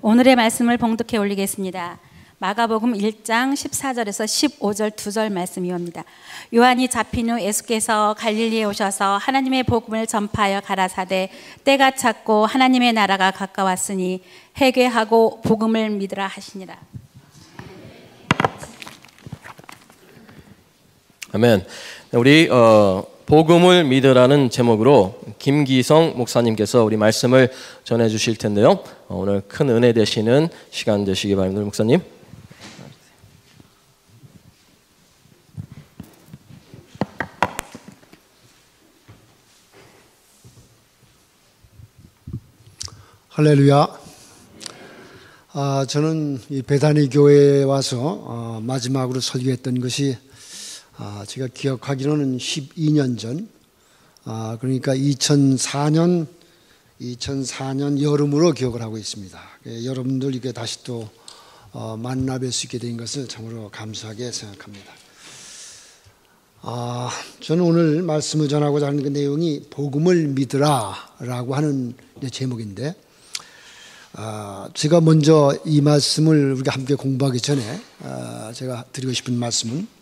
오늘의 말씀을 봉독해 올리겠습니다. 마가복음 1장 14절에서 15절 2절 말씀이옵니다. 요한이 잡힌 후 예수께서 갈릴리에 오셔서 하나님의 복음을 전파하여 가라사대 때가 찼고 하나님의 나라가 가까웠으니 회개하고 복음을 믿으라 하시니라. 아멘. 우리 복음을 믿으라는 제목으로 김기성 목사님께서 우리 말씀을 전해 주실 텐데요. 오늘 큰 은혜 되시는 시간 되시기 바랍니다. 목사님. 할렐루야. 저는 이 베다니 교회에 와서 마지막으로 설교했던 것이 제가 기억하기로는 12년 전, 그러니까 2004년 여름으로 기억을 하고 있습니다. 여러분들 이렇게 다시 또 만나 뵐 수 있게 된 것을 참으로 감사하게 생각합니다. 저는 오늘 말씀을 전하고자 하는 그 내용이 복음을 믿으라라고 하는 제목인데, 제가 먼저 이 말씀을 우리가 함께 공부하기 전에 제가 드리고 싶은 말씀은,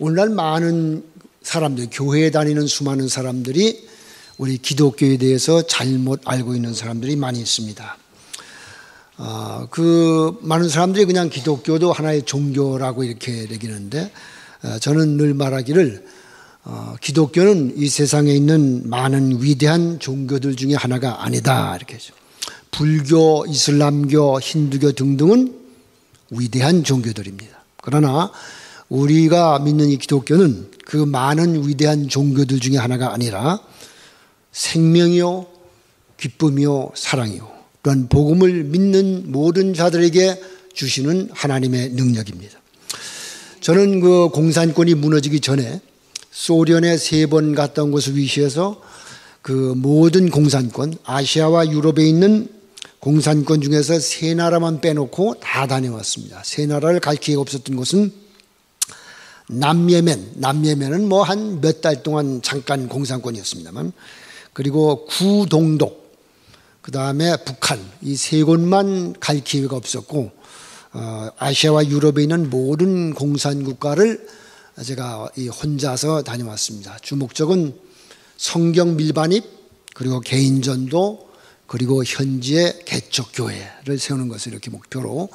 오늘날 많은 사람들, 교회에 다니는 수많은 사람들이 우리 기독교에 대해서 잘못 알고 있는 사람들이 많이 있습니다. 그 많은 사람들이 그냥 기독교도 하나의 종교라고 이렇게 여기는데, 저는 늘 말하기를 기독교는 이 세상에 있는 많은 위대한 종교들 중에 하나가 아니다 이렇게 하죠. 불교, 이슬람교, 힌두교 등등은 위대한 종교들입니다. 그러나 우리가 믿는 이 기독교는 그 많은 위대한 종교들 중에 하나가 아니라 생명이요, 기쁨이요, 사랑이요, 또한 복음을 믿는 모든 자들에게 주시는 하나님의 능력입니다. 저는 그 공산권이 무너지기 전에 소련에 3번 갔다 온 것을 위시해서 그 모든 공산권, 아시아와 유럽에 있는 공산권 중에서 3나라만 빼놓고 다 다녀왔습니다. 3나라를 갈 기회가 없었던 곳은 남예멘은 뭐 한 몇 달 동안 잠깐 공산권이었습니다만, 그리고 구동독, 그 다음에 북한, 이 3곳만 갈 기회가 없었고, 아시아와 유럽에 있는 모든 공산국가를 제가 혼자서 다녀왔습니다. 주목적은 성경 밀반입, 그리고 개인전도, 그리고 현지의 개척교회를 세우는 것을 이렇게 목표로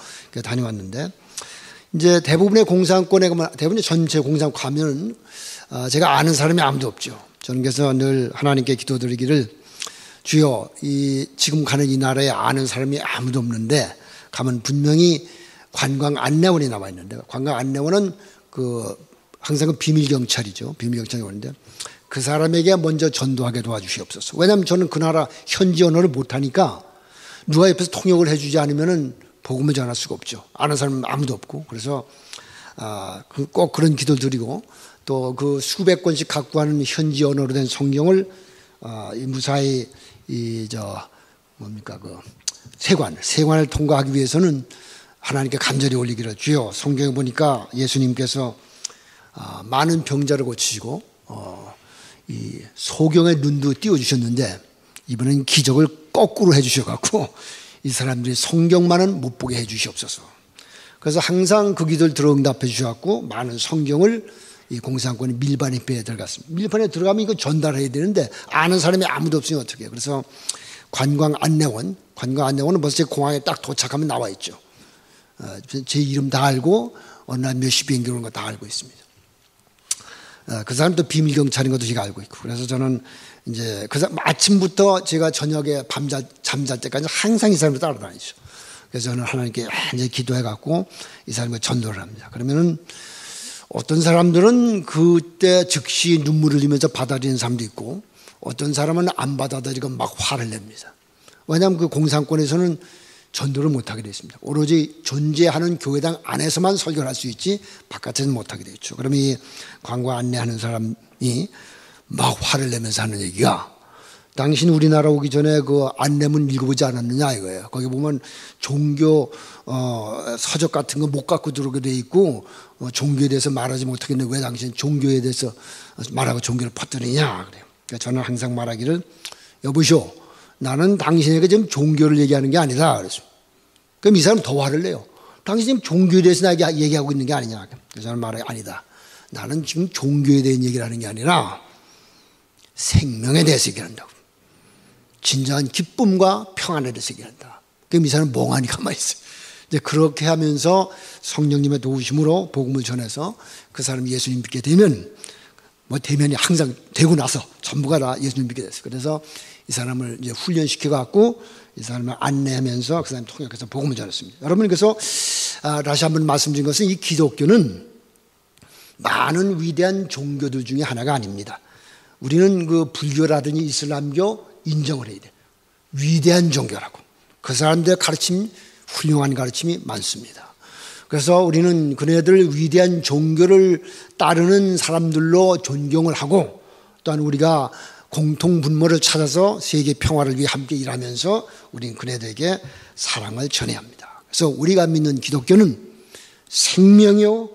다녀왔는데, 이제 대부분의 공산권에 가면, 대부분의 전체 공산권 가면은 제가 아는 사람이 아무도 없죠. 저는 그래서 늘 하나님께 기도드리기를, 주여, 지금 가는 이 나라에 아는 사람이 아무도 없는데, 가면 분명히 관광 안내원이 나와 있는데, 관광 안내원은 항상 비밀 경찰이죠. 비밀 경찰이 오는데, 그 사람에게 먼저 전도하게 도와주시옵소서. 왜냐하면 저는 그 나라 현지 언어를 못하니까 누가 옆에서 통역을 해주지 않으면은 복음을 전할 수가 없죠. 아는 사람은 아무도 없고. 그래서 꼭 그런 기도 드리고, 또 그 수백 권씩 갖고 가는 현지 언어로 된 성경을 무사히 세관을 통과하기 위해서는 하나님께 간절히 올리기를, 주여, 성경에 보니까 예수님께서 많은 병자를 고치시고 이 소경의 눈도 띄워주셨는데, 이번엔 기적을 거꾸로 해주셔갖고 이 사람들이 성경만은 못 보게 해주시옵소서. 그래서 항상 그 기도를 들어응답해 주셔갖고 많은 성경을 이 공산권이 밀반입회에 들어갔습니다. 밀반에 들어가면 이거 전달해야 되는데 아는 사람이 아무도 없으니 어떻게 해요. 그래서 관광 안내원은 벌써 제 공항에 딱 도착하면 나와 있죠. 제 이름 다 알고 어느 날 몇 시 비행기 오는 거 다 알고 있습니다. 그 사람도 비밀 경찰인 것도 제가 알고 있고, 그래서 저는 이제 아침부터 제가 저녁에 잠잘 때까지 항상 이 사람을 따라다니죠. 그래서 저는 하나님께 이제 기도해갖고 이 사람을 전도를 합니다. 그러면은 어떤 사람들은 그때 즉시 눈물을 흘리면서 받아들이는 사람도 있고, 어떤 사람은 안 받아들이고 막 화를 냅니다. 왜냐하면 그 공산권에서는 전도를 못하게 되어 있습니다. 오로지 존재하는 교회당 안에서만 설교를 할 수 있지 바깥에서는 못하게 되어 있죠. 그러면 이 관광 안내하는 사람이 막 화를 내면서 하는 얘기가, 당신 우리나라 오기 전에 그 안내문 읽어보지 않았느냐 이거예요. 거기 보면 종교 서적 같은 거 못 갖고 들어오게 돼 있고, 종교에 대해서 말하지 못하겠는데 왜 당신 종교에 대해서 말하고 종교를 퍼뜨리냐 그래요. 그러니까 저는 항상 말하기를, 여보시오, 나는 당신에게 지금 종교를 얘기하는 게 아니라 그랬어요. 그럼 이 사람 더 화를 내요. 당신 지금 종교에 대해서 얘기하고 있는 게 아니냐. 그 사람 말해 아니다. 나는 지금 종교에 대한 얘기를 하는 게 아니라 생명에 대해서 얘기한다고. 진정한 기쁨과 평안에 대해서 얘기한다. 그럼 이 사람은 멍하니 가만히 있어요. 이제 그렇게 하면서 성령님의 도우심으로 복음을 전해서 그 사람이 예수님 믿게 되면 대면이 항상 되고 나서 전부가 다 예수님 믿게 됐어요. 그래서 이 사람을 이제 훈련시켜 갖고 이 사람을 안내하면서 그 사람이 통역해서 복음을 전했습니다. 여러분, 그래서 다시 한번 말씀드린 것은 이 기독교는 많은 위대한 종교들 중에 하나가 아닙니다. 우리는 그 불교라든지 이슬람교 인정을 해야 돼. 위대한 종교라고. 그 사람들의 가르침, 훌륭한 가르침이 많습니다. 그래서 우리는 그네들 위대한 종교를 따르는 사람들로 존경을 하고, 또한 우리가 공통 분모를 찾아서 세계 평화를 위해 함께 일하면서 우리는 그네들에게 사랑을 전해야 합니다. 그래서 우리가 믿는 기독교는 생명이요,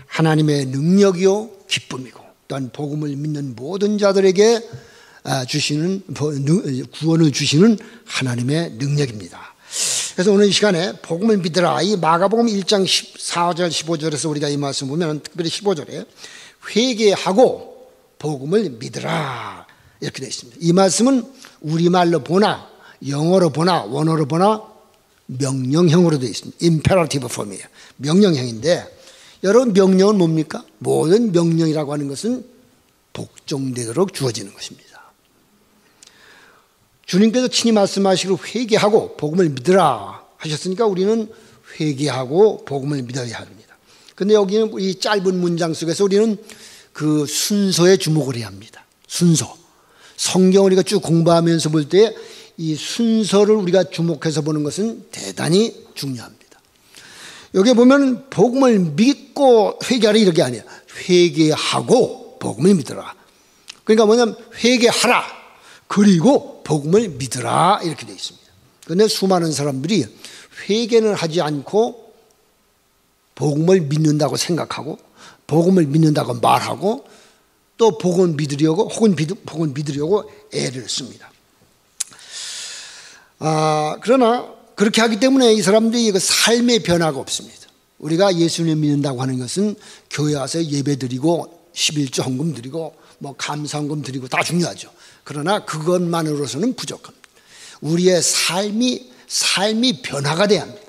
하나님의 능력이요, 기쁨이고, 또한 복음을 믿는 모든 자들에게 주시는 구원을 주시는 하나님의 능력입니다. 그래서 오늘 이 시간에 복음을 믿으라, 이 마가복음 1장 14절 15절에서 우리가 이 말씀 보면 특별히 15절에 회개하고 복음을 믿으라 이렇게 되어 있습니다. 이 말씀은 우리말로 보나 영어로 보나 원어로 보나 명령형으로 되어 있습니다. 임페러티브 폼이에요. 명령형인데, 여러분 명령은 뭡니까? 모든 명령이라고 하는 것은 복종되도록 주어지는 것입니다. 주님께서 친히 말씀하시기로 회개하고 복음을 믿으라 하셨으니까 우리는 회개하고 복음을 믿어야 합니다. 그런데 여기는 이 짧은 문장 속에서 우리는 그 순서에 주목을 해야 합니다. 순서. 성경을 우리가 쭉 공부하면서 볼 때 이 순서를 우리가 주목해서 보는 것은 대단히 중요합니다. 여기 보면 복음을 믿고 회개하라 이렇게 아니에요. 회개하고 복음을 믿으라. 그러니까 뭐냐면 회개하라 그리고 복음을 믿으라 이렇게 되어 있습니다. 그런데 수많은 사람들이 회개는 하지 않고 복음을 믿는다고 생각하고 복음을 믿는다고 말하고 또 복음을 믿으려고 혹은 복음을 믿으려고 애를 씁니다. 그러나 그렇게 하기 때문에 이 사람들이 그 삶의 변화가 없습니다. 우리가 예수님을 믿는다고 하는 것은 교회 와서 예배 드리고 11조 헌금 드리고 감사헌금 드리고 다 중요하죠. 그러나 그것만으로서는 부족합니다. 우리의 삶이 변화가 돼야 합니다.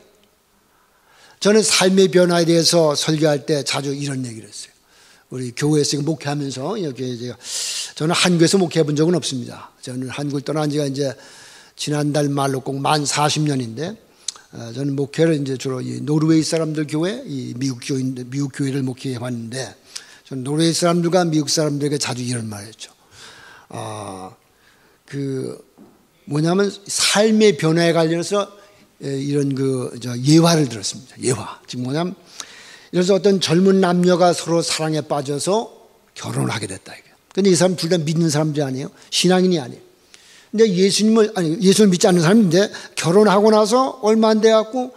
저는 삶의 변화에 대해서 설교할 때 자주 이런 얘기를 했어요. 우리 교회에서 목회하면서 이렇게 저는 한국에서 목회해 본 적은 없습니다. 저는 한국을 떠난 지가 이제 지난달 말로 꼭 만 40년인데 저는 목회를 이제 주로 이 노르웨이 사람들 교회, 이 미국 교회를 목회해 봤는데 저는 노르웨이 사람들과 미국 사람들에게 자주 이런 말을 했죠. 뭐냐면 삶의 변화에 관련해서 이런 예화를 들었습니다. 예화. 지금 뭐냐면 그래서 어떤 젊은 남녀가 서로 사랑에 빠져서 결혼을 하게 됐다. 그런데 이 사람 둘 다 믿는 사람들이 아니에요. 신앙인이 아니에요. 근데 예수님을 믿지 않는 사람인데 결혼하고 나서 얼마 안 돼갖고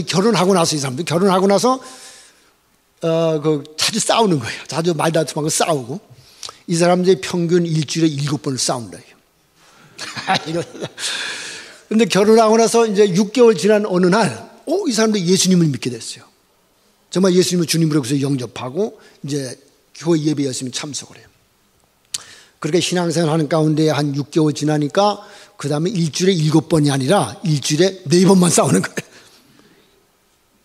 결혼하고 나서 이 사람들 결혼하고 나서 자주 싸우는 거예요. 자주 말다툼하고 싸우고 이 사람들이 평균 일주일에 7번을 싸운다. 그런데 결혼하고 나서 이제 6개월 지난 어느 날, 이 사람들 예수님을 믿게 됐어요. 정말 예수님을 주님으로 그래서 영접하고 이제 교회 예배 열심히 참석을 해요. 그렇게 신앙생활 하는 가운데 한 6개월 지나니까 그 다음에 일주일에 7번이 아니라 일주일에 4번만 싸우는 거예요.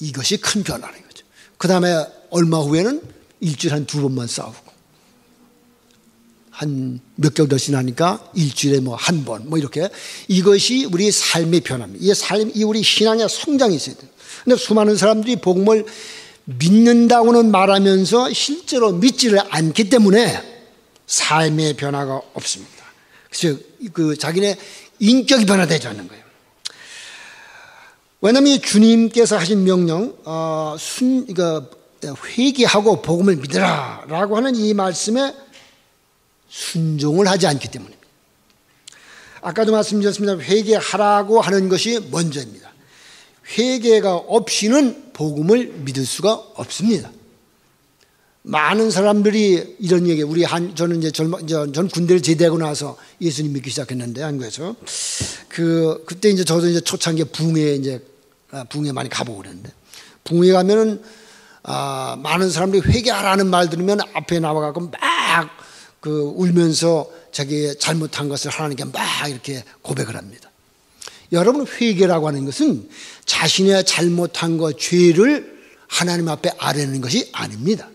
이것이 큰 변화는 거죠. 그 다음에 얼마 후에는 일주일에 한 2번만 싸우고 한 몇 개월 더 지나니까 일주일에 한 번 이렇게 이것이 우리 삶의 변화입니다. 이 우리 신앙의 성장이 있어야 돼요. 근데 수많은 사람들이 복음을 믿는다고는 말하면서 실제로 믿지를 않기 때문에 삶의 변화가 없습니다. 그래서 자기네 인격이 변화되지 않는 거예요. 왜냐하면 주님께서 하신 명령, 회개하고 복음을 믿으라라고 하는 이 말씀에 순종을 하지 않기 때문입니다. 아까도 말씀드렸습니다. 회개하라고 하는 것이 먼저입니다. 회개가 없이는 복음을 믿을 수가 없습니다. 많은 사람들이 이런 얘기, 저는 전 군대를 제대하고 나서 예수님 믿기 시작했는데, 한국에서. 그때 저도 초창기에 붕에 부흥회 많이 가보고 그랬는데, 부흥회 가면은 많은 사람들이 회개하라는 말 들으면 앞에 나와갖고 막 울면서 자기 잘못한 것을 하나님께 막 이렇게 고백을 합니다. 여러분, 회개라고 하는 것은 자신의 잘못한 것, 죄를 하나님 앞에 아뢰는 것이 아닙니다.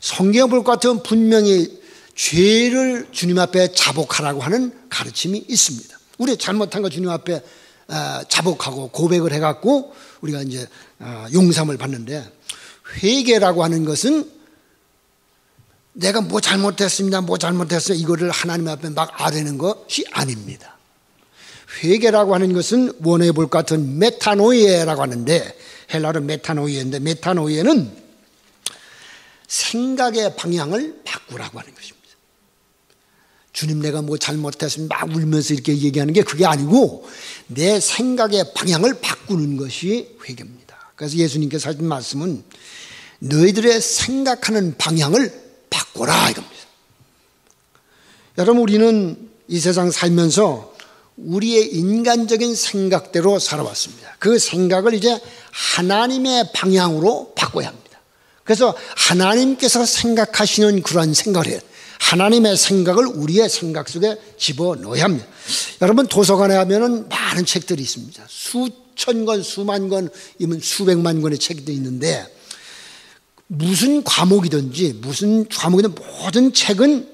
성경을 볼 것 같으면 분명히 죄를 주님 앞에 자복하라고 하는 가르침이 있습니다. 우리 잘못한 거 주님 앞에 자복하고 고백을 해갖고 우리가 이제 용서함을 받는데, 회개라고 하는 것은 내가 뭐 잘못했습니다, 뭐 잘못했어요, 이거를 하나님 앞에 막 아뢰는 것이 아닙니다. 회개라고 하는 것은 원어에 볼 것 같은 메타노이에라고 하는데, 헬라로 메타노이에인데, 메타노이에는 생각의 방향을 바꾸라고 하는 것입니다. 주님, 내가 뭐 잘못했으면 막 울면서 이렇게 얘기하는 게 그게 아니고 내 생각의 방향을 바꾸는 것이 회개입니다. 그래서 예수님께서 하신 말씀은 너희들의 생각하는 방향을 바꿔라 이겁니다. 여러분, 우리는 이 세상 살면서 우리의 인간적인 생각대로 살아왔습니다. 그 생각을 이제 하나님의 방향으로 바꿔야 합니다. 그래서 하나님께서 생각하시는 그러한 생각을 해요. 하나님의 생각을 우리의 생각 속에 집어넣어야 합니다. 여러분, 도서관에 가면은 많은 책들이 있습니다. 수천 권, 수만 권, 수백만 권의 책도 있는데, 무슨 과목이든지 모든 책은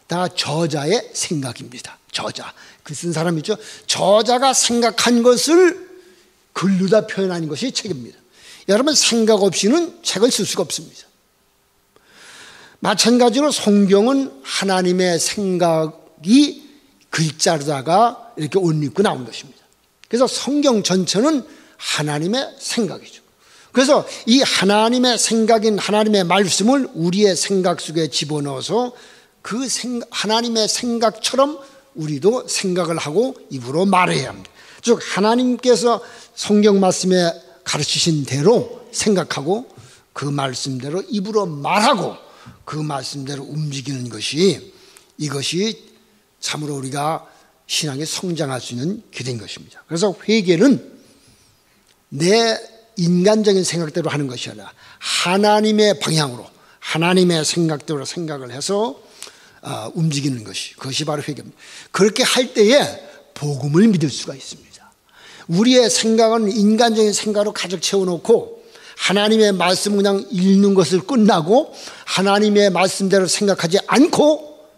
다 저자의 생각입니다. 저자, 그 쓴 사람 있죠. 저자가 생각한 것을 글로다 표현하는 것이 책입니다. 여러분, 생각 없이는 책을 쓸 수가 없습니다. 마찬가지로 성경은 하나님의 생각이 글자로다가 이렇게 옷 입고 나온 것입니다. 그래서 성경 전체는 하나님의 생각이죠. 그래서 이 하나님의 생각인 하나님의 말씀을 우리의 생각 속에 집어넣어서 그 하나님의 생각처럼 우리도 생각을 하고 입으로 말해야 합니다. 즉, 하나님께서 성경 말씀에 가르치신 대로 생각하고 그 말씀대로 입으로 말하고 그 말씀대로 움직이는 것이, 이것이 참으로 우리가 신앙에 성장할 수 있는 길인 것입니다. 그래서 회개는 내 인간적인 생각대로 하는 것이 아니라 하나님의 방향으로, 하나님의 생각대로 생각을 해서 움직이는 것이, 그것이 바로 회개입니다. 그렇게 할 때에 복음을 믿을 수가 있습니다. 우리의 생각은 인간적인 생각으로 가득 채워놓고 하나님의 말씀을 그냥 읽는 것을 끝나고 하나님의 말씀대로 생각하지 않고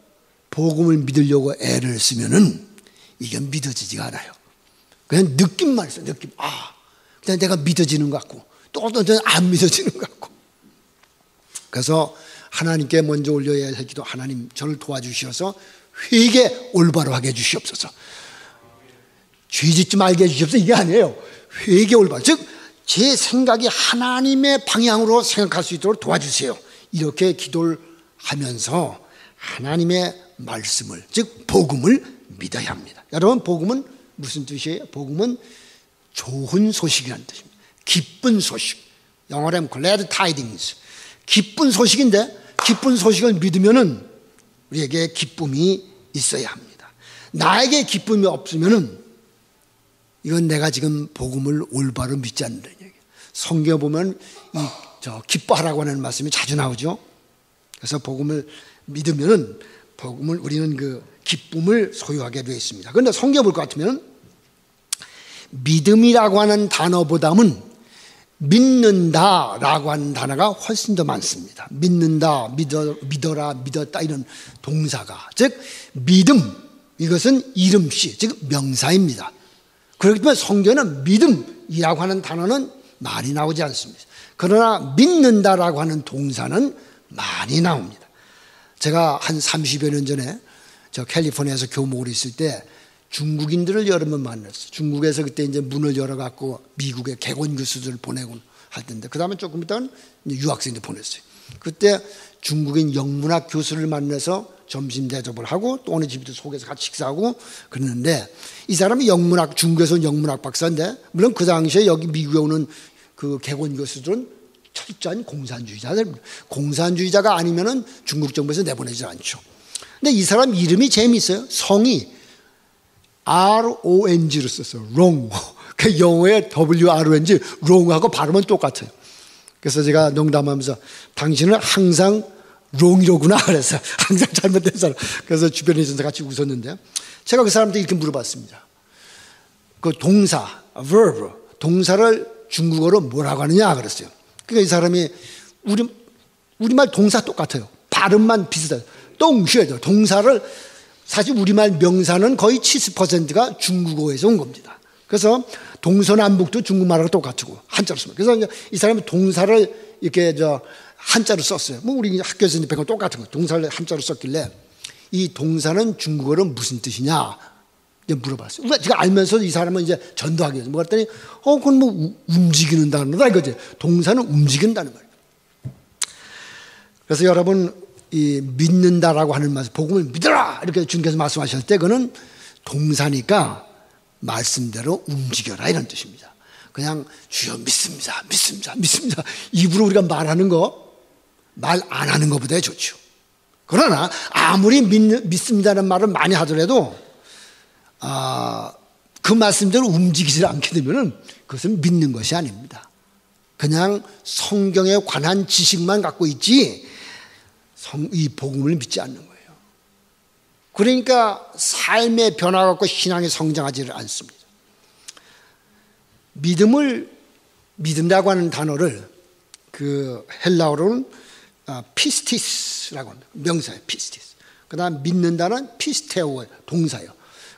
복음을 믿으려고 애를 쓰면은 이게 믿어지지가 않아요. 그냥 느낌만 있어요. 느낌. 그냥 내가 믿어지는 것 같고 또 안 믿어지는 것 같고. 그래서 하나님께 먼저 올려야 할 기도, 하나님 저를 도와주셔서 회개 올바로 하게 해주시옵소서. 죄 짓지 말게 해주시옵소서. 이게 아니에요. 회개 올바로. 즉, 제 생각이 하나님의 방향으로 생각할 수 있도록 도와주세요. 이렇게 기도를 하면서 하나님의 말씀을, 즉 복음을 믿어야 합니다. 여러분, 복음은 무슨 뜻이에요? 복음은 좋은 소식이라는 뜻입니다. 기쁜 소식. 영어로 하면 glad tidings. 기쁜 소식인데, 기쁜 소식을 믿으면은 우리에게 기쁨이 있어야 합니다. 나에게 기쁨이 없으면은 이건 내가 지금 복음을 올바로 믿지 않는다는 얘기예요. 성경에 보면 기뻐하라고 하는 말씀이 자주 나오죠. 그래서 복음을 믿으면은 우리는 그 기쁨을 소유하게 되어 있습니다. 그런데 성경에 볼 것 같으면 믿음이라고 하는 단어보다는 믿는다라고 하는 단어가 훨씬 더 많습니다. 믿는다, 믿어라, 믿었다 이런 동사가, 즉 믿음, 이것은 이름씨, 즉 명사입니다. 그렇기 때문에 성경에는 믿음이라고 하는 단어는 많이 나오지 않습니다. 그러나 믿는다라고 하는 동사는 많이 나옵니다. 제가 한 30여 년 전에 저 캘리포니아에서 교목을 있을 때 중국인들을 여러 번 만났어요. 중국에서 그때 이제 문을 열어갖고 미국에 객원 교수들을 보내고 할 텐데, 그 다음에 조금 있다가 유학생들 보냈어요. 그때 중국인 영문학 교수를 만나서 점심 대접을 하고 또 어느 집도 속에서 같이 식사하고 그랬는데, 이 사람이 중국에서 온 영문학 박사인데, 물론 그 당시에 여기 미국에 오는 그 객원 교수들은 철저한 공산주의자들입니다. 공산주의자가 아니면은 중국 정부에서 내보내지 않죠. 근데 이 사람 이름이 재미있어요. 성이 RONG로 썼어요. 롱. 그 영어의 WRONG wrong하고 발음은 똑같아요. 그래서 제가 농담하면서 당신은 항상 wrong이로구나 그래서 항상 잘못된 사람. 그래서 주변에 있어서 같이 웃었는데 제가 그 사람한테 이렇게 물어봤습니다. 그 동사, verb, 동사를 중국어로 뭐라고 하느냐 그랬어요. 그러니까 이 사람이 우리말 동사 똑같아요. 발음만 비슷해요. 똥쉐죠. 동사를 사실 우리말 명사는 거의 70%가 중국어에서 온 겁니다. 그래서 동서남북도 중국말하고 똑같고 한자로 씁니다. 그래서 이 사람이 동사를 이렇게 한자로 썼어요. 뭐 우리 학교에서 배운 거 똑같은 거. 동사를 한자로 썼길래 이 동사는 중국어로 무슨 뜻이냐 물어봤어요. 제가 알면서 이 사람은 이제 전도하기 위해서 뭐 그랬더니 그건 뭐 움직이는 단어다 이거지. 동사는 움직인다는 말이에요. 그래서 여러분 이 믿는다라고 하는 말씀, 복음을 믿어라 이렇게 주님께서 말씀하실 때 그거는 동사니까 말씀대로 움직여라 이런 뜻입니다. 그냥 주여 믿습니다, 믿습니다, 믿습니다 입으로 우리가 말하는 거 말 안 하는 것보다 좋죠. 그러나 아무리 믿습니다라는 말을 많이 하더라도 그 말씀대로 움직이지 않게 되면 그것은 믿는 것이 아닙니다. 그냥 성경에 관한 지식만 갖고 있지 이 복음을 믿지 않는 거예요. 그러니까 삶의 변화가 없고 신앙이 성장하지를 않습니다. 믿음이라고 하는 단어를 그 헬라어로는 피스티스라고 합니다. 명사예요. 피스티스. 그 다음 믿는다는 피스테오예요. 동사예요.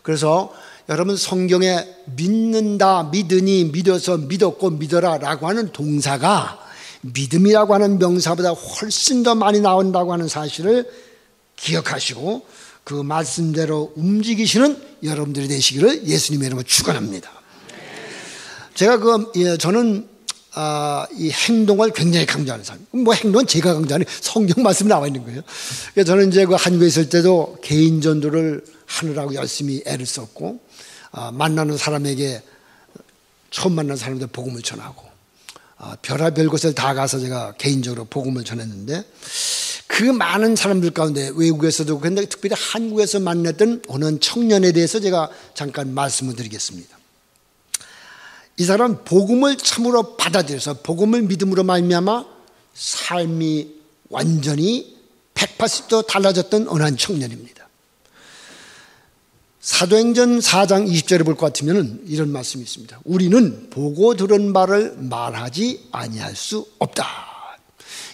그래서 여러분 성경에 믿는다, 믿으니, 믿어서, 믿었고, 믿어라 라고 하는 동사가 믿음이라고 하는 명사보다 훨씬 더 많이 나온다고 하는 사실을 기억하시고 그 말씀대로 움직이시는 여러분들이 되시기를 예수님의 이름으로 축원합니다. 제가 저는 이 행동을 굉장히 강조하는 사람. 뭐 행동은 제가 강조하는 성경 말씀이 나와 있는 거예요. 그래서 저는 이제 그 한국에 있을 때도 개인 전도를 하느라고 열심히 애를 썼고 만나는 사람에게 처음 만난 사람들 복음을 전하고 별의별 곳에 다 가서 제가 개인적으로 복음을 전했는데 그 많은 사람들 가운데 외국에서도 근데 특별히 한국에서 만났던 어느 청년에 대해서 제가 잠깐 말씀을 드리겠습니다. 이 사람은 복음을 참으로 받아들여서 복음을 믿음으로 말미암아 삶이 완전히 180도 달라졌던 어느 한 청년입니다. 사도행전 4장 20절에 볼 것 같으면 이런 말씀이 있습니다. 우리는 보고 들은 바를 말하지 아니할 수 없다.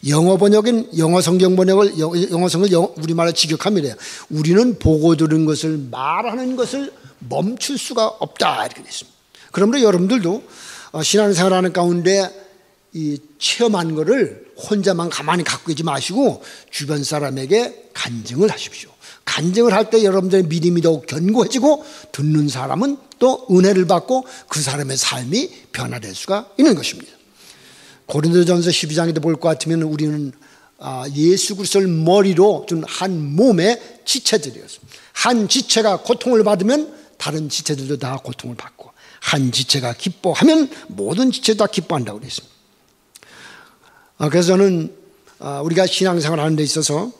영어 번역은 영어 성경 번역을 영어 성경을 우리말로 직역하면 우리는 보고 들은 것을 말하는 것을 멈출 수가 없다 이렇게 되어 있습니다. 그러므로 여러분들도 신앙생활하는 가운데 이 체험한 것을 혼자만 가만히 갖고 있지 마시고 주변 사람에게 간증을 하십시오. 간증을 할 때 여러분들의 믿음이 더욱 견고해지고 듣는 사람은 또 은혜를 받고 그 사람의 삶이 변화될 수가 있는 것입니다. 고린도전서 12장에도 볼 것 같으면 우리는 예수 그리스도를 머리로 둔 한 몸의 지체들이었습니다. 한 지체가 고통을 받으면 다른 지체들도 다 고통을 받고 한 지체가 기뻐하면 모든 지체도 다 기뻐한다고 그랬습니다. 그래서 저는 우리가 신앙생활 하는 데 있어서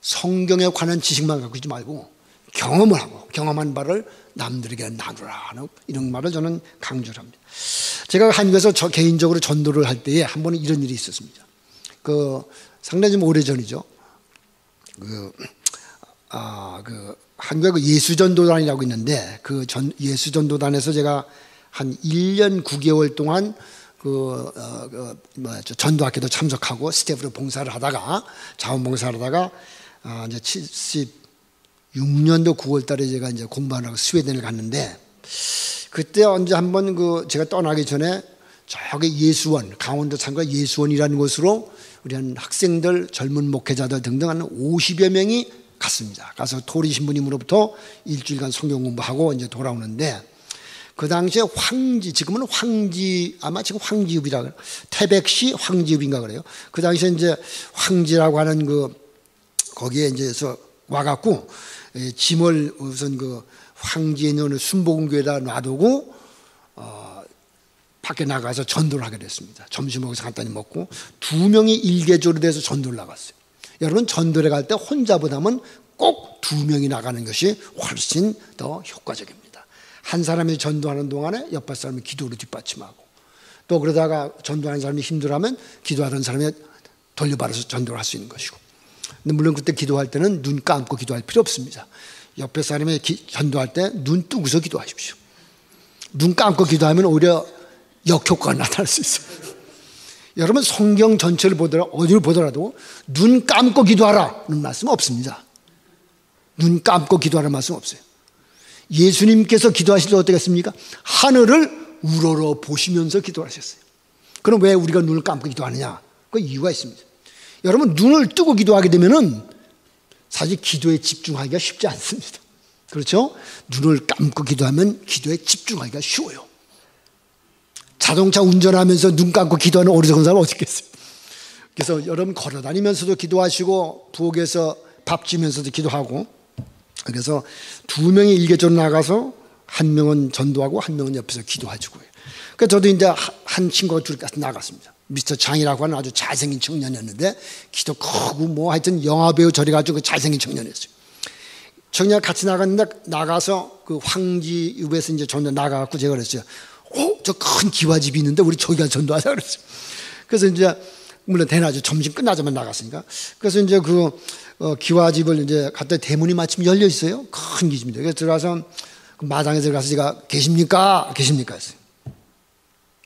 성경에 관한 지식만 갖고 있지 말고 경험을 하고 경험한 바를 남들에게 나누라 하는 이런 말을 저는 강조를 합니다. 제가 한국에서 개인적으로 전도를 할 때에 한 번은 이런 일이 있었습니다. 상당히 좀 오래전이죠. 한국에 예수전도단이라고 있는데 예수전도단에서 제가 한 1년 9개월 동안 전도학교도 참석하고 스태프로 봉사를 하다가 자원봉사를 하다가 이제 76년도 9월 달에 제가 이제 공부하려고 스웨덴을 갔는데 그때 언제 한번 제가 떠나기 전에 저기 예수원, 강원도 산과 예수원이라는 곳으로 우리 한 학생들, 젊은 목회자들 등등 한 50여 명이 갔습니다. 가서 토리 신부님으로부터 일주일간 성경 공부하고 이제 돌아오는데 그 당시에 지금은 아마 지금 황지읍이라 태백시 황지읍인가 그래요. 그 당시에 이제 황지라고 하는 거기에 이제서 와갖고 짐을 우선 황지에 있는 순복음교회에다 놔두고 밖에 나가서 전도를 하게 됐습니다. 점심 거기서 간단히 먹고 2명이 일개조로 돼서 전도를 나갔어요. 여러분 전도를 갈 때 혼자보다는 꼭 2명이 나가는 것이 훨씬 더 효과적입니다. 한 사람이 전도하는 동안에 옆에 사람이 기도로 뒷받침하고, 또 그러다가 전도하는 사람이 힘들어하면 기도하던 사람이 돌려받아서 전도를 할 수 있는 것이고. 근데 물론 그때 기도할 때는 눈 감고 기도할 필요 없습니다. 옆에 사람이 전도할 때 눈 뜨고서 기도하십시오. 눈 감고 기도하면 오히려 역효과가 나타날 수 있어요. 여러분 성경 전체를 보더라도 어디를 보더라도 눈 감고 기도하라는 말씀 없습니다. 눈 감고 기도하라는 말씀 없어요. 예수님께서 기도하실 때 어떻겠습니까? 하늘을 우러러 보시면서 기도하셨어요. 그럼 왜 우리가 눈을 감고 기도하느냐? 그 이유가 있습니다. 여러분 눈을 뜨고 기도하게 되면은 사실 기도에 집중하기가 쉽지 않습니다. 그렇죠? 눈을 감고 기도하면 기도에 집중하기가 쉬워요. 자동차 운전하면서 눈 감고 기도하는 어리석은 사람 어디 있겠어요? 그래서 여러분 걸어다니면서도 기도하시고 부엌에서 밥 지면서도 기도하고, 그래서 두 명이 일개적으로 나가서 한 명은 전도하고 한 명은 옆에서 기도해주고요. 그래서 저도 이제 한 친구가 둘이 나갔습니다. 미스터 장이라고 하는 아주 잘생긴 청년이었는데 키도 크고 뭐 하여튼 영화배우 저리 가지고 잘생긴 청년이었어요. 청년 같이 나갔는데 나가서 그 황지읍에서 이제 전도 나가갖고 제가 그랬어요. 저 큰 기와집이 있는데 우리 저기 가서 전도하자 그랬어요. 그래서 이제 물론 대낮에 점심 끝나자만 나갔으니까. 그래서 이제 그 기와집을 이제 갔더니 대문이 마침 열려 있어요. 큰 기집입니다. 그래서 들어가서 그 마당에 들어가서 제가 계십니까? 계십니까? 했어요.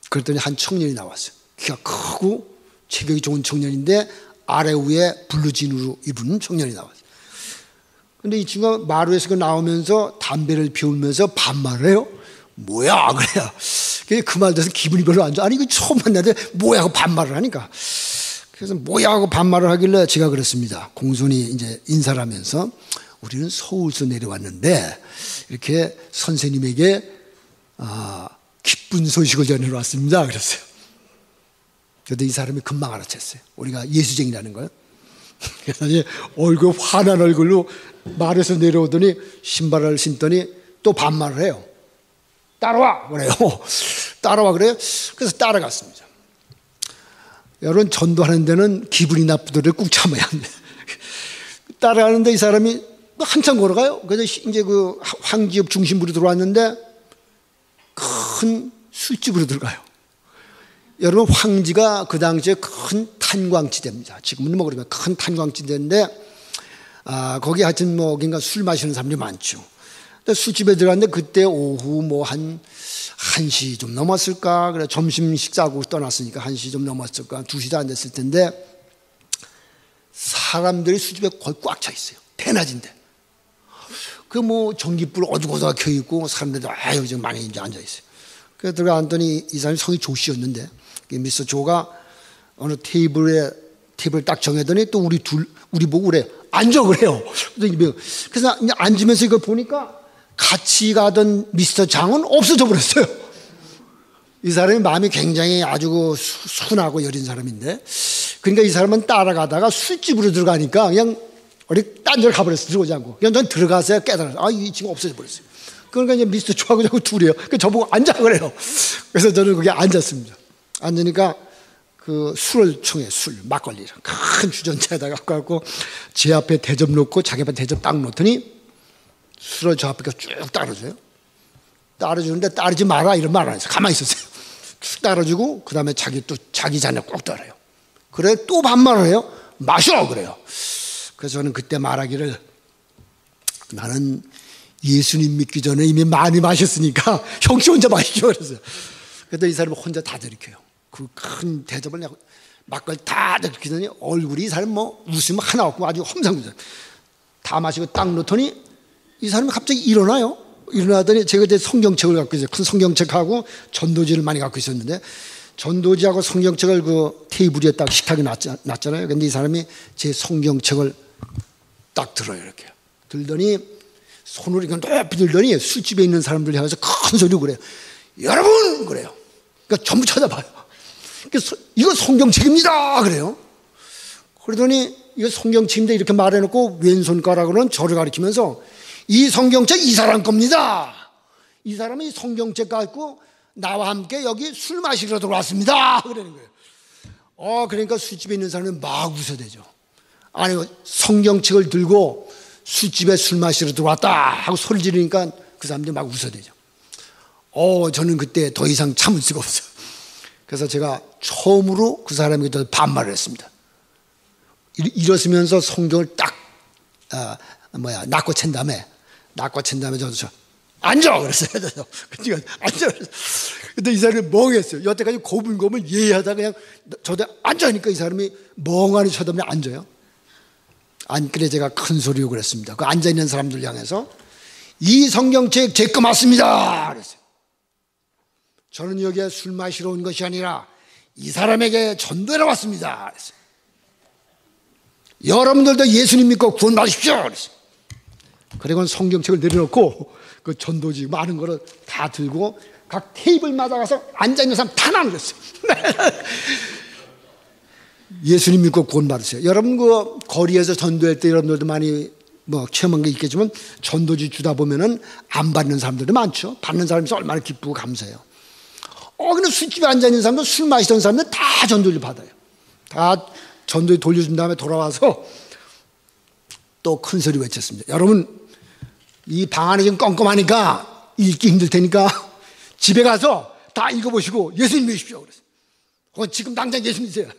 그랬더니 한 청년이 나왔어요. 키가 크고 체격이 좋은 청년인데 아래 위에 블루진으로 입은 청년이 나왔어요. 근데 이 친구가 마루에서 나오면서 담배를 피우면서 반말을 해요. 뭐야? 그래요. 그 말 들어서 기분이 별로 안 좋아. 아니, 이거 처음 만났는데 뭐야? 하고 반말을 하니까. 그래서 뭐야? 하고 반말을 하길래 제가 그랬습니다. 공손히 이제 인사를 하면서 우리는 서울에서 내려왔는데 이렇게 선생님에게 기쁜 소식을 전하러 왔습니다. 그랬어요. 그런데 이 사람이 금방 알아챘어요. 우리가 예수쟁이라는 걸. 그래서 이제 얼굴 환한 얼굴로 말에서 내려오더니 신발을 신더니 또 반말을 해요. 따라와 그래요. 따라와 그래요. 그래서 따라갔습니다. 여러분 전도하는 데는 기분이 나쁘더라도 꾹 참아야 합니다. 따라가는데 이 사람이 한참 걸어가요. 그래서 이제 그 황지읍 중심부로 들어왔는데 큰 술집으로 들어가요. 여러분 황지가 그 당시에 큰 탄광지대입니다. 지금은 뭐 그러면 큰 탄광지대인데 거기 하여튼 뭐 그러니까 술 마시는 사람들이 많죠. 술집에 들어갔는데 그때 오후 뭐 한 1시 좀 넘었을까? 그래 점심 식사하고 떠났으니까 1시 좀 넘었을까? 2시도 안 됐을 텐데 사람들이 술집에 거의 꽉 차 있어요. 대낮인데. 그 뭐 전기불 어둑어둑 켜 있고 사람들도 아유 지금 많이 이제 앉아 있어요. 그래서 들어갔더니 이 사람이 성이 조 씨였는데 미스터 조가 어느 테이블을 딱 정해더니 또 우리 보고 그래 앉아 그래요. 그래서 이제 앉으면서 이걸 보니까 같이 가던 미스터 장은 없어져 버렸어요. 이 사람이 마음이 굉장히 아주 순하고 여린 사람인데, 그러니까 이 사람은 따라가다가 술집으로 들어가니까 그냥 어디 딴 데를 가버렸어요. 들어오지 않고 그냥 전 들어가서야 깨달았어요. 이 친구 없어져 버렸어요. 그러니까 이제 미스터 조하고 자꾸 둘이에요. 그 저보고 앉아 그래요. 그래서 저는 거기 앉았습니다. 앉으니까 그 술을 청해 막걸리를 큰 주전자에다 갖고 가고 제 앞에 대접 놓고 자기 앞에 대접 딱 놓더니 술을 저 앞에 쭉 따라줘요. 따라주는데 따르지 마라 이런 말 안 했어요. 가만히 있었어요. 쭉 따라주고 그 다음에 자기 잔에 꼭 따라요. 그래 또 반말을 해요. 마셔 그래요. 그래서 저는 그때 말하기를 나는 예수님 믿기 전에 이미 많이 마셨으니까 형씨 혼자 마시죠 그랬어요. 그래도 이 사람은 혼자 다 들이켜요. 그 큰 대접을 막걸리 다 들이키더니 얼굴이 이 사람 뭐 웃음 하나 없고 아주 험상궂어요. 다 마시고 딱 놓더니 이 사람이 갑자기 일어나요. 일어나더니 제가 이제 성경책을 갖고 있어요. 큰 성경책하고 전도지를 많이 갖고 있었는데 전도지하고 성경책을 그 테이블 위에 딱 식탁에 놨잖아요. 근데 이 사람이 제 성경책을 딱 들어요. 이렇게 들더니 손을 이렇게 높이 들더니 술집에 있는 사람들 향해서 큰 소리로 그래요. 여러분 그래요. 그러니까 전부 쳐다봐요. 이거 성경책입니다 그래요. 그러더니 이거 성경책인데 이렇게 말해놓고 왼손가락으로는 저를 가리키면서 이 성경책 이 사람 겁니다. 이 사람이 성경책 갖고 나와 함께 여기 술 마시러 들어왔습니다 그러는 거예요. 그러니까 술집에 있는 사람은 막 웃어대죠. 아니 성경책을 들고 술집에 술 마시러 들어왔다 하고 소리 지르니까 그 사람들이 막 웃어대죠. 저는 그때 더 이상 참을 수가 없어요. 그래서 제가 처음으로 그 사람에게 반말을 했습니다. 일어서면서 성경을 딱 낚고 챈 다음에 저도 앉아 그랬어요. 그러니까 앉아. 근데 이 사람이 멍했어요. 여태까지 고분고분 예의하다 그냥 저도 앉아니까 이 사람이 멍하니 쳐다보면 앉아요. 그래 제가 큰 소리로 그랬습니다. 그 앉아 있는 사람들 향해서 이 성경책 제 거 맞습니다. 그랬어요. 저는 여기에 술 마시러 온 것이 아니라 이 사람에게 전도하러 왔습니다. 그랬어요. 여러분들도 예수님 믿고 구원 받으십시오. 그랬어요. 그리고 성경책을 내려놓고 그 전도지 많은 거를 다 들고 각 테이블마다 가서 앉아있는 사람 다 나누었어요. 예수님 믿고 구원 받으세요. 여러분 그 거리에서 전도할 때 여러분들도 많이 체험한 게 있겠지만 전도지 주다 보면은 안 받는 사람들도 많죠. 받는 사람이 얼마나 기쁘고 감사해요. 근데 술집에 앉아있는 사람들, 술 마시던 사람들 다 전도를 받아요. 다 전도에 돌려준 다음에 돌아와서 또 큰 소리 외쳤습니다. 여러분, 이 방 안에 지금 껌껌하니까 읽기 힘들 테니까 집에 가서 다 읽어보시고 예수님 믿으십시오. 그래서 지금 당장 예수님 믿으세요.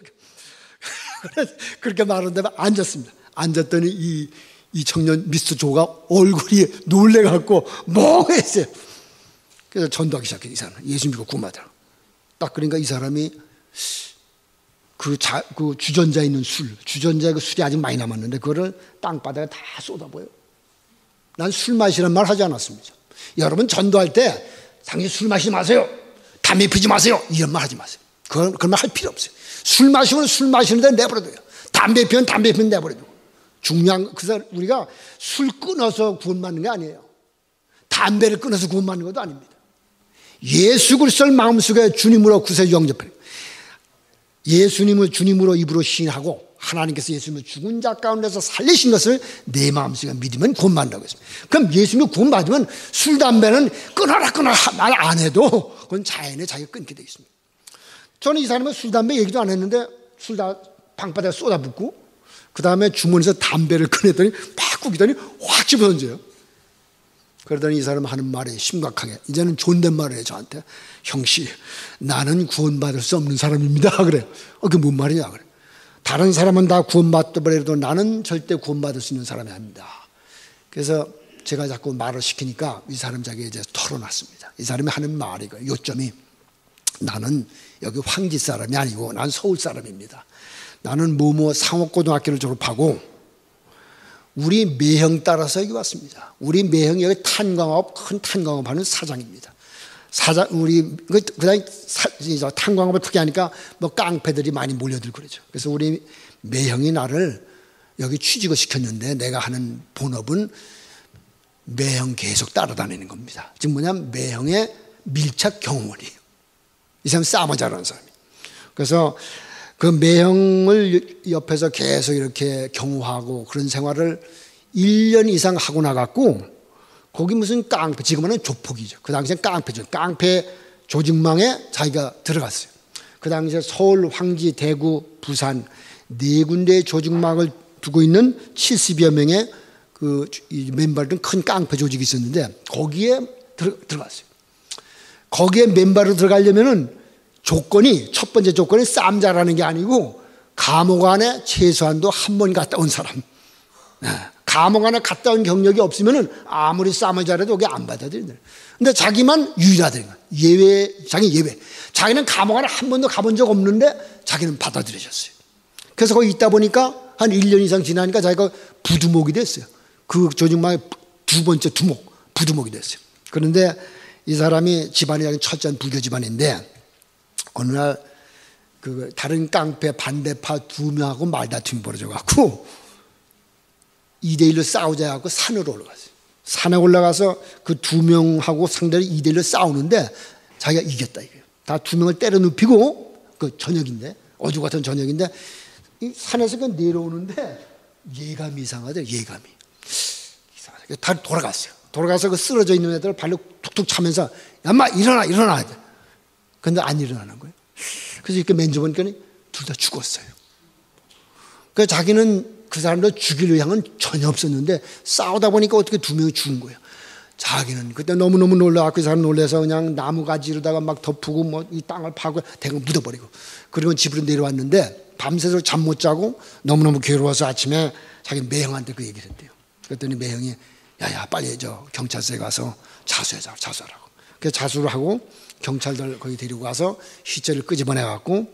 그렇게 말한 다음에 앉았습니다. 앉았더니 이 청년 미스터 조가 얼굴이 놀래갖고 멍했어요. 그래서 전도하기 시작해요. 이 사람 예수 믿고 구원받으라. 딱 그러니까 이 사람이 그 주전자에 있는 주전자에 그 술이 아직 많이 남았는데 그거를 땅바닥에 다 쏟아부어요. 난 술 마시란 말 하지 않았습니다. 여러분 전도할 때 당연히 술 마시지 마세요. 담배 피지 마세요. 이런 말 하지 마세요. 그런 말 할 필요 없어요. 술 마시면 술 마시는 데 내버려둬요. 담배 피면 담배 피면 내버려두고. 중요한 우리가 술 끊어서 구원받는 게 아니에요. 담배를 끊어서 구원받는 것도 아닙니다. 예수 그리스도를 마음속에 주님으로 구세주 영접해요. 예수님을 주님으로 입으로 시인하고 하나님께서 예수님을 죽은 자 가운데서 살리신 것을 내 마음속에 믿으면 구원받는다고 했습니다. 그럼 예수님을 구원받으면 술, 담배는 끊어라 말 안 해도 그건 자연에 자기가 끊게 되어 있습니다. 저는 이 사람은 술, 담배 얘기도 안 했는데 술 다 방바닥에 쏟아붓고 그 다음에 주머니에서 담배를 꺼냈더니 막 꾸기더니 확 집어던져요. 그러더니 이 사람 하는 말이 심각하게 이제는 존댓말을 해요. 저한테. 형씨, 나는 구원받을 수 없는 사람입니다. 그래요. 그게 뭔 말이냐 그래. 다른 사람은 다 구원받더라도 나는 절대 구원받을 수 있는 사람이 아닙니다. 그래서 제가 자꾸 말을 시키니까 이 사람 자기가 이제 털어놨습니다. 이 사람이 하는 말이 요점이 나는 여기 황지 사람이 아니고 난 서울 사람입니다. 나는 상업고등학교를 졸업하고 우리 매형 따라서 여기 왔습니다. 우리 매형이 여기 큰 탄광업 하는 사장입니다. 우리 그다음에 탄광업을 크게 하니까 깡패들이 많이 몰려들고 그러죠. 그래서 우리 매형이 나를 여기 취직을 시켰는데 내가 하는 본업은 매형 계속 따라다니는 겁니다. 즉 뭐냐면 매형의 밀착 경호원이에요. 이 사람 싸움 잘하는 사람이에요. 그래서 그 매형을 옆에서 계속 이렇게 경호하고 그런 생활을 1년 이상 하고 나갔고 거기 무슨 깡패, 지금은 조폭이죠. 그 당시엔 깡패죠. 깡패 조직망에 자기가 들어갔어요. 그 당시에 서울, 황지, 대구, 부산 네 군데의 조직망을 두고 있는 70여 명의 그 맨발된 큰 깡패 조직이 있었는데 거기에 들어갔어요. 거기에 맨발로 들어가려면은 첫 번째 조건이 싸움 잘하는 게 아니고 감옥 안에 최소한도 한 번 갔다 온 사람. 감옥 안에 갔다 온 경력이 없으면은 아무리 싸움을 잘해도 거기 안 받아들인다. 근데 자기만 유일하다는 거야. 자기 예외. 자기는 감옥 안에 한 번도 가본 적 없는데 자기는 받아들여졌어요. 그래서 거기 있다 보니까 한 1년 이상 지나니까 자기가 부두목이 됐어요. 그 조직망의 두 번째 부두목이 됐어요. 그런데 이 사람이 집안이 철저한 불교 집안인데 어느 날 그 다른 깡패 반대파 2명하고 말다툼이 벌어져갖고 2대1로 싸우자 해갖고 산으로 올라갔어요. 산에 올라가서 그 2명하고 상대를 2대1로 싸우는데 자기가 이겼다 이거예요. 다 2명을 때려 눕히고 그 저녁인데 어제 같은 저녁인데 이 산에서 그 내려오는데 예감이 이상하대요. 예감이. 다 돌아갔어요. 돌아가서 그 쓰러져 있는 애들 발로 툭툭 차면서 야마 일어나. 근데 안 일어나는 거예요. 그래서 이렇게 만져보니까 둘 다 죽었어요. 그래서 자기는 그 사람들 죽이려 향은 전혀 없었는데 싸우다 보니까 어떻게 2명이 죽은 거예요. 자기는 그때 너무너무 놀라갖고 이 사람 놀라서 그냥 나무 가지로다가 막 덮고 뭐 이 땅을 파고 대강 묻어버리고 그리고 집으로 내려왔는데 밤새도록 잠 못 자고 너무너무 괴로워서 아침에 자기 매형한테 그 얘기를 했대요. 그랬더니 매형이 야야 빨리 저 경찰서에 가서 자수하라고. 그래서 자수를 하고 경찰들 거기 데리고 가서 시체를 끄집어내갖고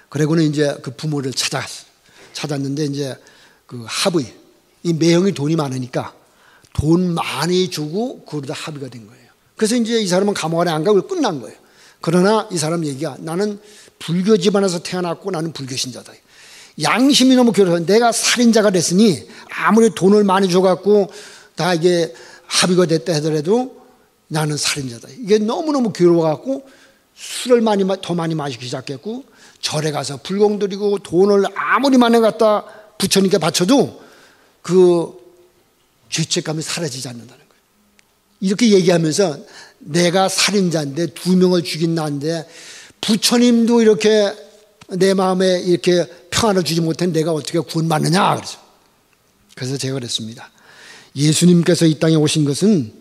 그러고는 이제 그 부모를 찾았는데 이제 그 합의 이 매형이 돈이 많으니까 돈 많이 주고 그러다 합의가 된 거예요. 그래서 이제 이 사람은 감옥 안에 안 가고 끝난 거예요. 그러나 이 사람 얘기가 나는 불교 집안에서 태어났고 나는 불교 신자다. 양심이 너무 괴로워서 내가 살인자가 됐으니 아무리 돈을 많이 줘갖고 다 이게 합의가 됐다 하더라도 나는 살인자다. 이게 너무너무 괴로워갖고 술을 더 많이 마시기 시작했고 절에 가서 불공 드리고 돈을 아무리 많이 갖다 부처님께 바쳐도 그 죄책감이 사라지지 않는다는 거예요. 이렇게 얘기하면서 내가 살인자인데 2명을 죽인 나인데 부처님도 이렇게 내 마음에 이렇게 평안을 주지 못한 내가 어떻게 구원받느냐 그래서 제가 그랬습니다. 예수님께서 이 땅에 오신 것은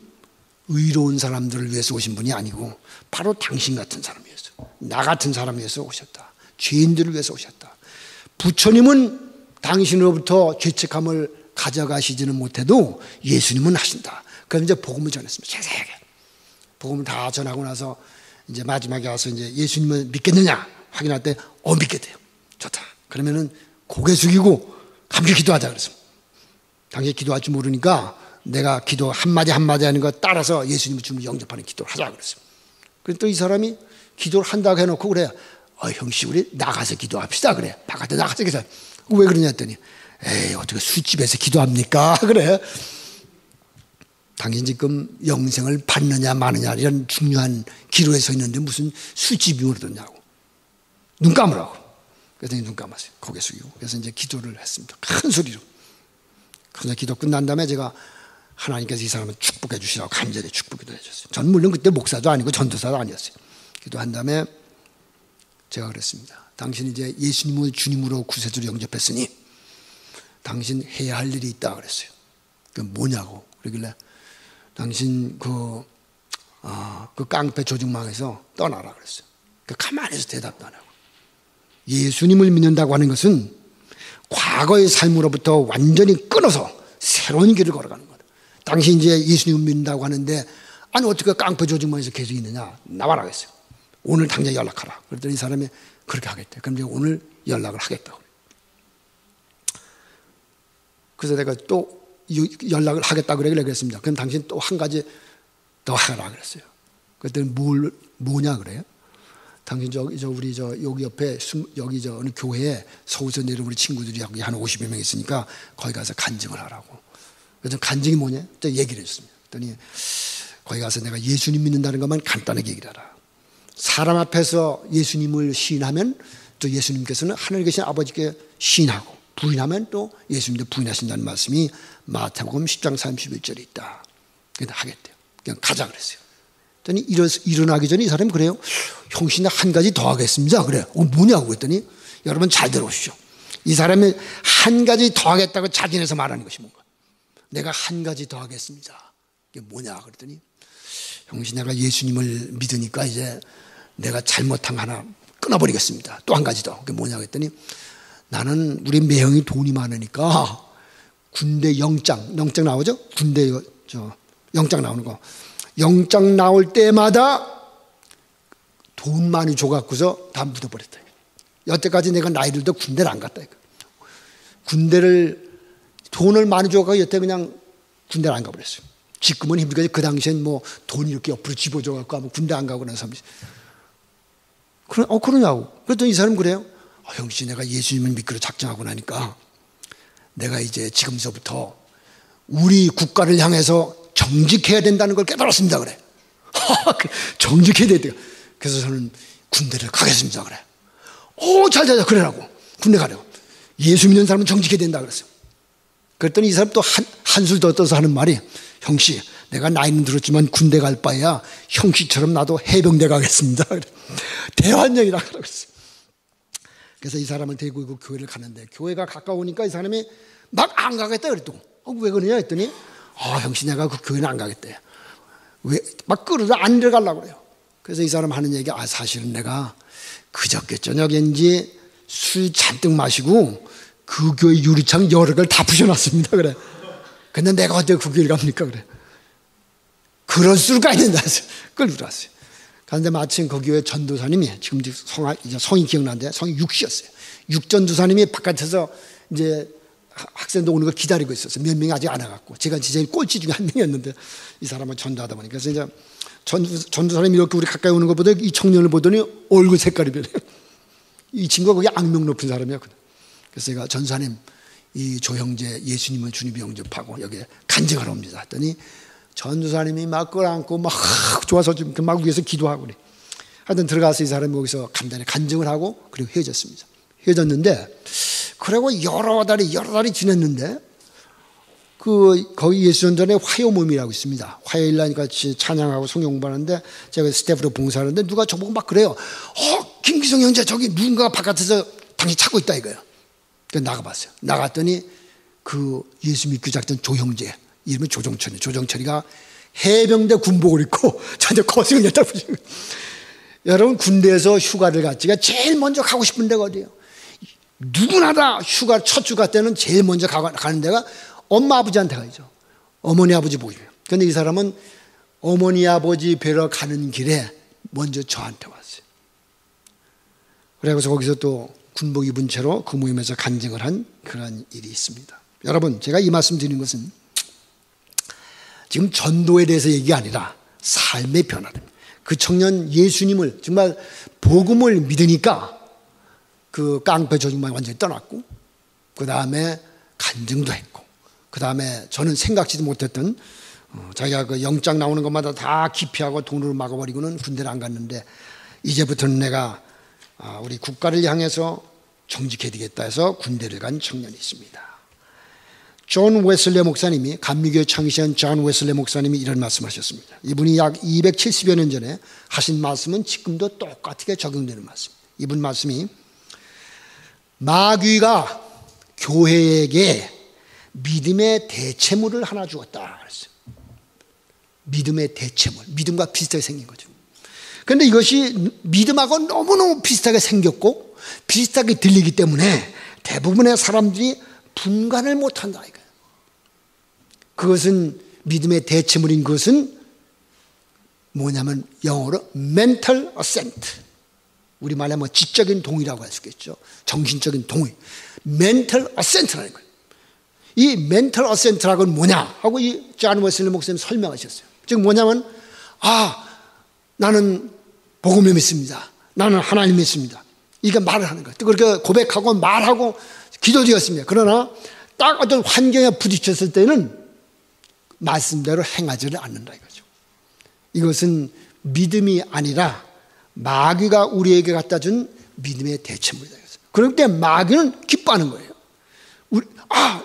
의로운 사람들을 위해서 오신 분이 아니고 바로 당신 같은 사람을 위해서 나 같은 사람을 위해서 오셨다. 죄인들을 위해서 오셨다. 부처님은 당신으로부터 죄책감을 가져가시지는 못해도 예수님은 하신다. 그럼 이제 복음을 전했습니다. 세세하게. 복음을 다 전하고 나서 이제 마지막에 와서 이제 예수님을 믿겠느냐 확인할 때 믿게 돼요. 좋다. 그러면은 고개 숙이고 함께 기도하자 그랬어. 당신 기도할 줄 모르니까 내가 기도 한마디 하는 거 따라서 예수님을 주님 영접하는 기도를 하자 그랬어. 그래서 또 이 사람이 기도를 한다고 해놓고 그래. 형씨 우리 나가서 기도합시다 그래. 바깥에 나가서 기도해. 왜 그러냐 했더니 에이 어떻게 술집에서 기도합니까? 그래. 당신 지금 영생을 받느냐 마느냐 이런 중요한 기로에 서 있는데 무슨 술집이 그러더냐고. 눈 감으라고. 그래서 눈 감았어요. 고개 숙이고. 그래서 이제 기도를 했습니다. 큰 소리로. 그래서 기도 끝난 다음에 제가 하나님께서 이 사람을 축복해 주시라고 간절히 축복기도 해줬어요. 전 물론 그때 목사도 아니고 전도사도 아니었어요. 기도한 다음에 제가 그랬습니다. 당신이 이제 예수님을 주님으로 구세주로 영접했으니 당신 해야 할 일이 있다 그랬어요. 그 뭐냐고. 그러길래 당신 그 깡패 조직망에서 떠나라 그랬어요. 그 가만히 있어서 대답도 안 하고. 예수님을 믿는다고 하는 것은 과거의 삶으로부터 완전히 끊어서 새로운 길을 걸어가는 거다. 당신 이제 예수님을 믿는다고 하는데 아니 어떻게 깡패 조직망에서 계속 있느냐. 나와라 그랬어요. 오늘 당장 연락하라. 그랬더니 이 사람이 그렇게 하겠대. 그럼 이제 오늘 연락을 하겠다고. 그래서 내가 또 연락을 하겠다고 그랬습니다. 그럼 당신 또 한 가지 더 하라 그랬어요. 그랬더니 뭐냐 그래요? 당신 우리 여기 옆에 여기 어느 교회에 서울서 내려온 우리 친구들이 여기 한 50여 명 있으니까 거기 가서 간증을 하라고. 그래서 간증이 뭐냐? 또 얘기를 해줬습니다. 그랬더니 거기 가서 내가 예수님 믿는다는 것만 간단하게 얘기를 하라. 사람 앞에서 예수님을 시인하면 또 예수님께서는 하늘에 계신 아버지께 시인하고 부인하면 또 예수님도 부인하신다는 말씀이 마태복음 10장 31절에 있다. 그래서 하겠대요. 그냥 가자 그랬어요. 그랬더니 일어나기 전에 이 사람이 그래요. 형씨 나 한 가지 더 하겠습니다. 그래요. 뭐냐고 그랬더니 여러분 잘 들어오시죠. 이 사람이 한 가지 더 하겠다고 자진해서 말하는 것이 뭔가. 내가 한 가지 더 하겠습니다. 이게 뭐냐 그랬더니 형씨 내가 예수님을 믿으니까 이제 내가 잘못한 거 하나 끊어버리겠습니다. 또 한 가지 더. 그게 뭐냐 그랬더니 나는 우리 매형이 돈이 많으니까 군대 영장 나오죠? 군대 영장 나오는 거. 영장 나올 때마다 돈 많이 줘갖고서 다 묻어버렸다. 여태까지 내가 나이 들도 군대를 안 갔다. 군대를 돈을 많이 줘갖고 여태 그냥 군대를 안 가버렸어요. 지금은 힘들게 그 당시엔 뭐 돈 이렇게 옆으로 집어줘갖고 아마 군대 안 가고 나서 그러냐고. 그랬더니 이 사람 그래요. 형씨 내가 예수님을 믿기로 작정하고 나니까 내가 이제 지금서부터 우리 국가를 향해서 정직해야 된다는 걸 깨달았습니다 그래. 정직해야 돼요. 그래서 저는 군대를 가겠습니다 그래. 잘 그래라고. 군대 가려고. 예수 믿는 사람은 정직해야 된다 그랬어요. 그랬더니 이 사람 또 한술 더 떠서 하는 말이 형씨 내가 나이는 들었지만 군대 갈 바에야 형씨처럼 나도 해병대 가겠습니다. 대환영이라 그랬어요. 그래서 이 사람을 데리고 교회를 가는데 교회가 가까우니까 이 사람이 막 안 가겠다 그랬더니 왜 그러냐 했더니 형씨 내가 그 교회는 안 가겠대. 왜? 막 끌어도 안 들어가려고 그래요. 그래서 이 사람 하는 얘기가 사실은 내가 그저께 저녁인지 술 잔뜩 마시고 그 교회 유리창 여러 개를 다 부셔놨습니다. 그래. 근데 내가 어떻게 그 교회를 갑니까? 그래. 그럴 수가 있는다. 끌고 들어왔어요. 그런데 마침 그 교회 전도사님이 지금 성이 기억나는데 성이 육씨였어요. 육전도사님이 바깥에서 이제 학생들 오는 걸 기다리고 있었어요. 몇 명이 아직 안 와갖고. 제가 진짜 꼴찌 중에 한 명이었는데 이 사람을 전도하다 보니까. 그래서 이제 전도사님이 이렇게 우리 가까이 오는 것보다 이 청년을 보더니 얼굴 색깔이 변해요. 이 친구가 거기 악명 높은 사람이었거든요. 그래서 제가 전사님, 이 조형제 예수님을 주님이 영접하고 여기에 간증하러 옵니다. 했더니 전도사님이 막 끌어안고 막 좋아서 지금 막 위에서 기도하고 그래. 하여튼 들어가서 이 사람이 거기서 간단히 간증을 하고 그리고 헤어졌습니다. 헤어졌는데 그리고 여러 달이 지냈는데 거기 예수전전에 화요 모임이라고 있습니다. 화요일날 같이 찬양하고 성경 공부하는데 제가 스태프로 봉사하는데 누가 저보고 막 그래요. 김기성 형제 저기 누군가가 바깥에서 당신 찾고 있다 이거예요. 그래서 나가봤어요. 나갔더니 그 예수 믿고 작던 조형제 이름이 조정철이. 조정철이가 해병대 군복을 입고 저한테 거식을 갖다 붙인 거예요. 여러분 군대에서 휴가를 갔지가 제일 먼저 가고 싶은 데가 어디예요? 누구나 다 휴가 첫 휴가 때는 제일 먼저 가는 데가 엄마 아버지한테 가죠. 어머니 아버지 보고 싶어요. 그런데 이 사람은 어머니 아버지 뵈러 가는 길에 먼저 저한테 왔어요. 그래서 거기서 또 군복 입은 채로 그 모임에서 간증을 한 그런 일이 있습니다. 여러분 제가 이 말씀 드리는 것은 지금 전도에 대해서 얘기가 아니라 삶의 변화입니다. 그 청년 예수님을 정말 복음을 믿으니까 그 깡패 조직만 완전히 떠났고 그 다음에 간증도 했고 그 다음에 저는 생각지도 못했던 자기가 그 영장 나오는 것마다 다 기피하고 돈으로 막아버리고는 군대를 안 갔는데 이제부터는 내가 우리 국가를 향해서 정직해야 되겠다 해서 군대를 간 청년이 있습니다. 존 웨슬레 목사님이 감리교회 창시한 존 웨슬레 목사님이 이런 말씀하셨습니다. 이분이 약 270여 년 전에 하신 말씀은 지금도 똑같게 적용되는 말씀입니다. 이분 말씀이 마귀가 교회에게 믿음의 대체물을 하나 주었다 그랬어요. 믿음의 대체물, 믿음과 비슷하게 생긴 거죠. 그런데 이것이 믿음하고 너무너무 비슷하게 생겼고 비슷하게 들리기 때문에 대부분의 사람들이 분간을 못한다 이거예요. 그것은 믿음의 대체물인 것은 뭐냐면 영어로 mental assent, 우리말에 뭐 지적인 동의라고 할 수 있겠죠. 정신적인 동의, mental assent라는 거예요. 이 mental assent라고는 뭐냐 하고 이 존 웨슬리 목사님 설명하셨어요. 즉 뭐냐면 나는 복음을 믿습니다. 나는 하나님 믿습니다. 이게 말을 하는 거예요. 그렇게 고백하고 말하고 기도드렸습니다. 그러나 딱 어떤 환경에 부딪혔을 때는 말씀대로 행하지를 않는다 이거죠. 이것은 믿음이 아니라 마귀가 우리에게 갖다 준 믿음의 대체물이다. 그럴 때 마귀는 기뻐하는 거예요.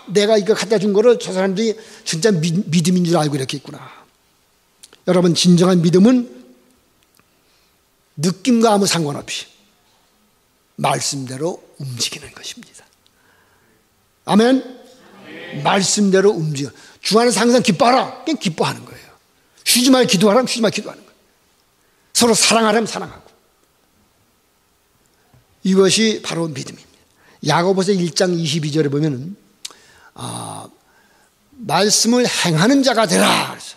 내가 이거 갖다 준 거를 저 사람들이 진짜 믿음인 줄 알고 이렇게 있구나. 여러분 진정한 믿음은 느낌과 아무 상관없이 말씀대로 움직이는 것입니다. 아멘? 말씀대로 움직여. 주 안에서 항상 기뻐하라. 그냥 기뻐하는 거예요. 쉬지 말고 기도하라면 쉬지 말고 기도하는 거예요. 서로 사랑하라면 사랑하고. 이것이 바로 믿음입니다. 야고보서 1장 22절에 보면은 말씀을 행하는 자가 되라. 그래서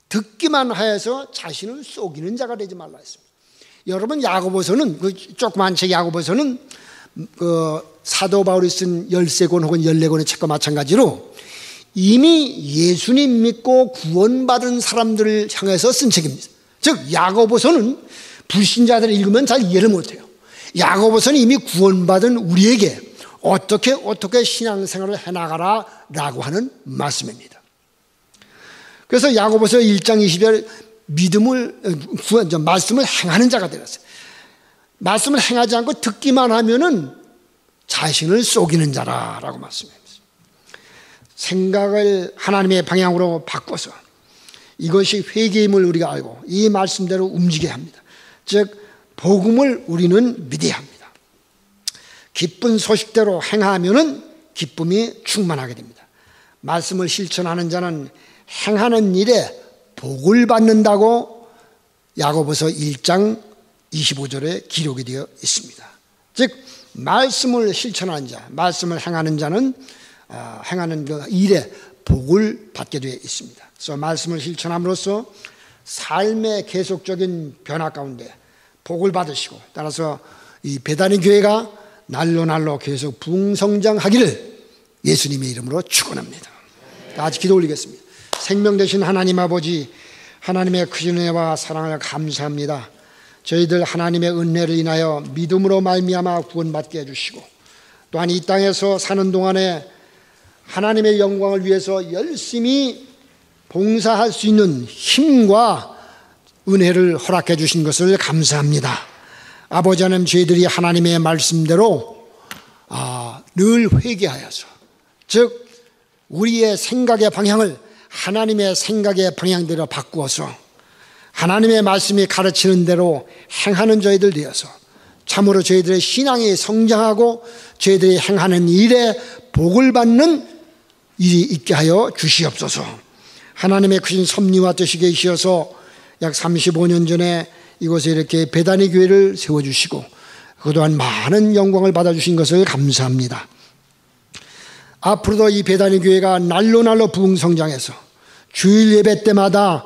듣기만 하여서 자신을 속이는 자가 되지 말라 했습니다. 여러분 야고보서는 그 조그만 책 야고보서는 그 사도 바울이 쓴 13권 혹은 14권의 책과 마찬가지로 이미 예수님 믿고 구원받은 사람들을 향해서 쓴 책입니다. 즉 야고보서는 불신자들을 읽으면 잘 이해를 못해요. 야고보서는 이미 구원받은 우리에게 어떻게 신앙생활을 해나가라라고 하는 말씀입니다. 그래서 야고보서 1장 20절 말씀을 행하는 자가 되었어요. 말씀을 행하지 않고 듣기만 하면은 자신을 속이는 자라라고 말씀합니다. 생각을 하나님의 방향으로 바꿔서 이것이 회개임을 우리가 알고 이 말씀대로 움직여야 합니다. 즉 복음을 우리는 믿어야 합니다. 기쁜 소식대로 행하면은 기쁨이 충만하게 됩니다. 말씀을 실천하는 자는 행하는 일에 복을 받는다고 야고보서 1장 25절에 기록이 되어 있습니다. 즉 말씀을 실천하는 자, 말씀을 행하는 자는 행하는 그 일에 복을 받게 되어 있습니다. 그래서 말씀을 실천함으로써 삶의 계속적인 변화 가운데 복을 받으시고, 따라서 이 베다니 교회가 날로 계속 부흥성장하기를 예수님의 이름으로 축원합니다. 다 같이 기도 올리겠습니다. 생명 되신 하나님 아버지, 하나님의 크신 은혜와 사랑을 감사합니다. 저희들 하나님의 은혜를 인하여 믿음으로 말미암아 구원받게 해주시고, 또한 이 땅에서 사는 동안에 하나님의 영광을 위해서 열심히 봉사할 수 있는 힘과 은혜를 허락해 주신 것을 감사합니다. 아버지 하나님, 저희들이 하나님의 말씀대로 늘 회개하여서, 즉 우리의 생각의 방향을 하나님의 생각의 방향대로 바꾸어서 하나님의 말씀이 가르치는 대로 행하는 저희들 되어서 참으로 저희들의 신앙이 성장하고 저희들이 행하는 일에 복을 받는 일이 있게 하여 주시옵소서. 하나님의 크신 섭리와 뜻이 계시어서 약 35년 전에 이곳에 이렇게 베다니 교회를 세워주시고 그 또한 많은 영광을 받아주신 것을 감사합니다. 앞으로도 이 베다니 교회가 날로 부흥성장해서 주일 예배 때마다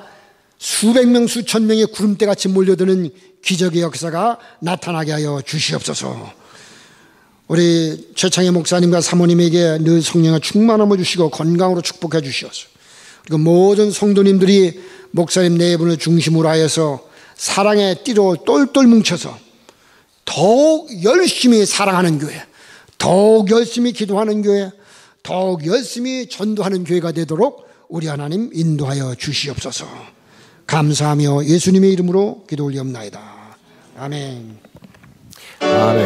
수백 명 수천 명의 구름대같이 몰려드는 기적의 역사가 나타나게 하여 주시옵소서. 우리 최창희 목사님과 사모님에게 늘 성령의 충만함을 주시고 건강으로 축복해 주시옵소서. 그리고 모든 성도님들이 목사님 네 분을 중심으로 하여서 사랑의 띠로 똘똘 뭉쳐서 더욱 열심히 사랑하는 교회, 더욱 열심히 기도하는 교회, 더욱 열심히 전도하는 교회가 되도록 우리 하나님 인도하여 주시옵소서. 감사하며 예수님의 이름으로 기도 올리옵나이다. 아멘. 아멘.